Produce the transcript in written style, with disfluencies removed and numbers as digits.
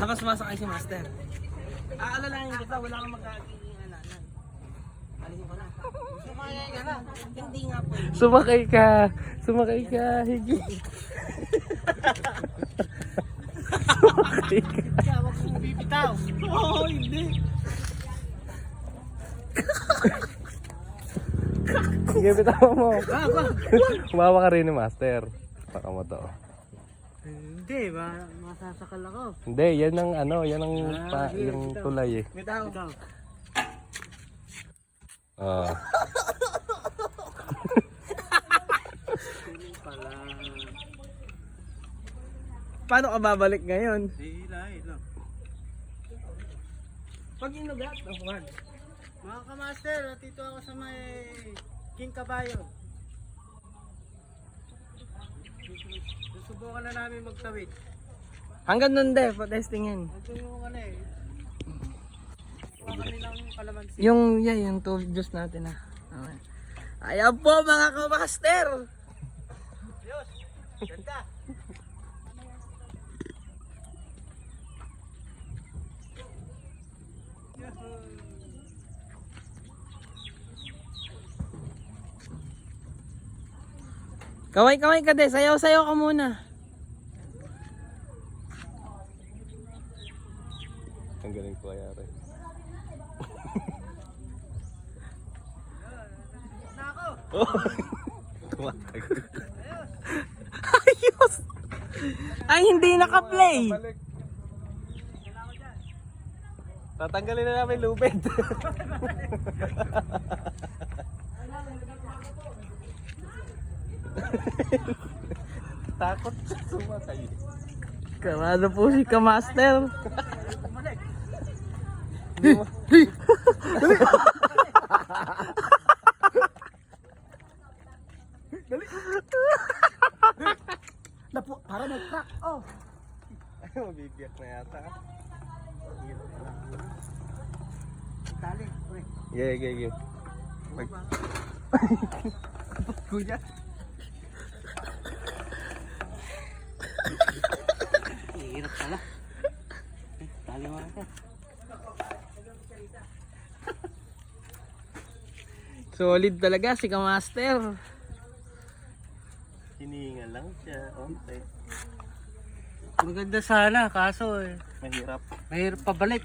Tapos sumasakay si Master. Aalalahin kita, wala kang magkakilalanan. Alisin ko na. Sumakay ka na. Hindi nga po. Sumakay ka. Sumakay ka. Higi. Sumakay ka. Kaya wag mong bibitaw. Oo, hindi. Sige, bitaw mo. Wag. Umawa ka rin ni Master. Baka mo to. Hindi, masasakal ako. Hindi, yan ang ano, yan ang yung tulay eh. Bitaw. Ah. Paano ka babalik ngayon? Hila. Pag inugat, wag. Mga kamaster, dito ako sa may King Kabayo. Susubukan na namin magtawid. Hanggang nun de, pa-testingin. Ito yung ano eh. Kami ng kalamansi. Yung tool juice natin Okay. Ayan po mga kamaster! Diyos! Ganda! Kaway ka de, sayaw-sayaw ka muna. Ang galing ko kaya rin. Tumatag. Ayos! Ay, hindi naka-play! Tatanggalin na namin lubid. Takot sa sumakay. Kamado po si Kamaster. Para may crack! Oh! Ay, mabibiyak na yata. Tali! Uy! Gaya. Kuya! Hirap pala. Tali mo natin. Solid talaga si Kamaster. Hinihinga lang siya. Okay. Maganda sana, kaso eh. Mahirap. Mahirap pabalik.